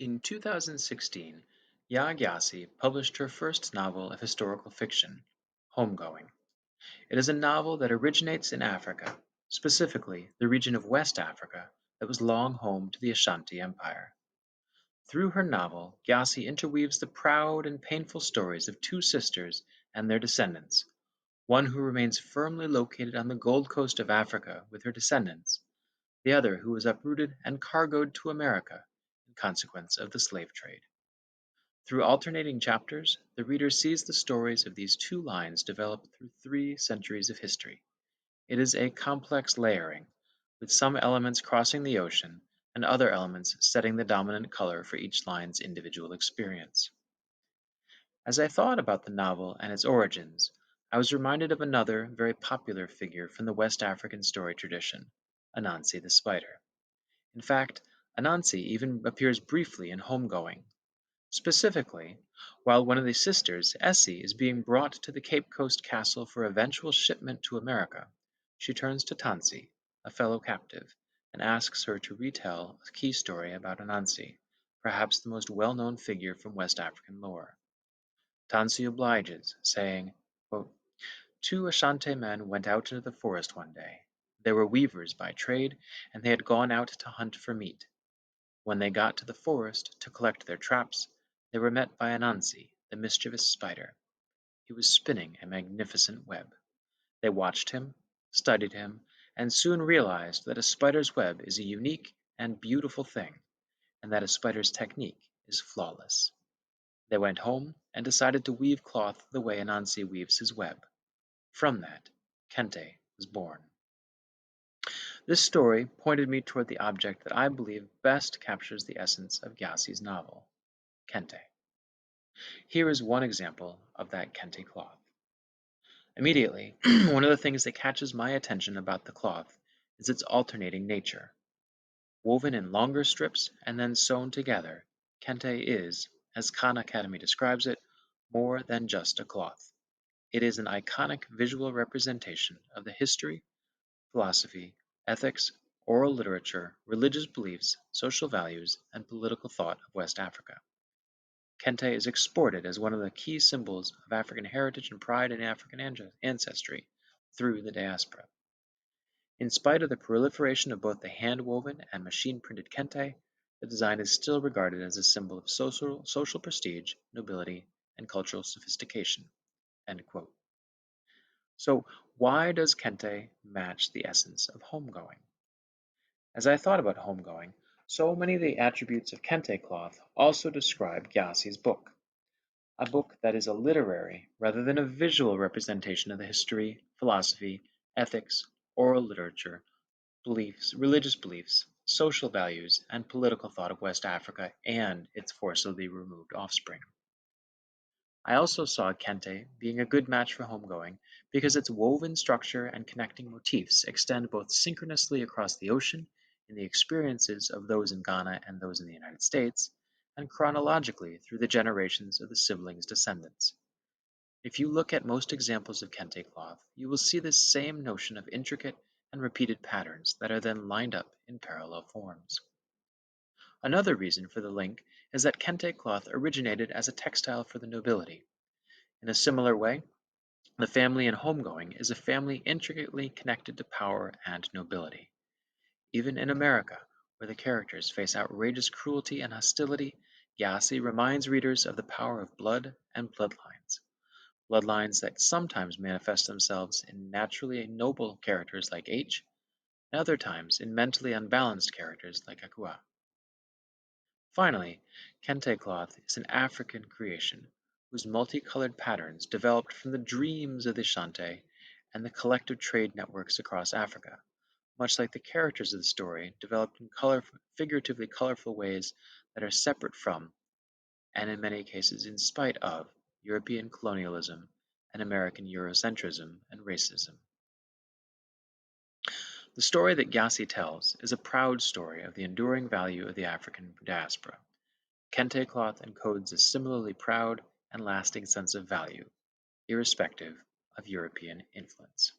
In 2016, Gyasi published her first novel of historical fiction, Homegoing. It is a novel that originates in Africa, specifically the region of West Africa that was long home to the Ashanti Empire. Through her novel, Gyasi interweaves the proud and painful stories of two sisters and their descendants, one who remains firmly located on the Gold Coast of Africa with her descendants, the other who was uprooted and cargoed to America in consequence of the slave trade. Through alternating chapters, the reader sees the stories of these two lines develop through 3 centuries of history. It is a complex layering, with some elements crossing the ocean and other elements setting the dominant color for each line's individual experience. As I thought about the novel and its origins, I was reminded of another very popular figure from the West African story tradition, Anansi the spider. In fact, Anansi even appears briefly in Homegoing. Specifically, while one of the sisters, Essie, is being brought to the Cape Coast castle for eventual shipment to America, she turns to Tansi, a fellow captive, and asks her to retell a key story about Anansi, perhaps the most well-known figure from West African lore. Tansi obliges, saying, quote, "Two Ashanti men went out into the forest one day. They were weavers by trade, and they had gone out to hunt for meat. When they got to the forest to collect their traps, they were met by Anansi, the mischievous spider. He was spinning a magnificent web. They watched him, studied him, and soon realized that a spider's web is a unique and beautiful thing, and that a spider's technique is flawless. They went home and decided to weave cloth the way Anansi weaves his web. From that, Kente was born." This story pointed me toward the object that I believe best captures the essence of Gyasi's novel, Kente. Here is one example of that Kente cloth. Immediately, one of the things that catches my attention about the cloth is its alternating nature. Woven in longer strips and then sewn together, Kente is, as Khan Academy describes it, more than just a cloth. It is an iconic visual representation of the history, philosophy, ethics, oral literature, religious beliefs, social values, and political thought of West Africa. Kente is exported as one of the key symbols of African heritage and pride in African ancestry through the diaspora. In spite of the proliferation of both the hand-woven and machine-printed kente, the design is still regarded as a symbol of social prestige, nobility, and cultural sophistication. End quote. So, why does kente match the essence of homegoing? As I thought about homegoing, so many of the attributes of kente cloth also describe Gyasi's book. A book that is a literary rather than a visual representation of the history, philosophy, ethics, oral literature, beliefs, religious beliefs, social values, and political thought of West Africa and its forcibly removed offspring. I also saw Kente being a good match for homegoing because its woven structure and connecting motifs extend both synchronously across the ocean in the experiences of those in Ghana and those in the United States, and chronologically through the generations of the siblings' descendants. If you look at most examples of kente cloth, you will see this same notion of intricate and repeated patterns that are then lined up in parallel forms. Another reason for the link is that kente cloth originated as a textile for the nobility. In a similar way, the family in homegoing is a family intricately connected to power and nobility. Even in America, where the characters face outrageous cruelty and hostility, Gyasi reminds readers of the power of blood and bloodlines that sometimes manifest themselves in naturally noble characters like H, and other times in mentally unbalanced characters like Akua. Finally, kente cloth is an African creation whose multicolored patterns developed from the dreams of the Ashanti and the collective trade networks across Africa, much like the characters of the story developed in figuratively colorful ways that are separate from, and in many cases in spite of, European colonialism and American Eurocentrism and racism. The story that Gyasi tells is a proud story of the enduring value of the African diaspora. Kente cloth encodes a similarly proud and lasting sense of value, irrespective of European influence.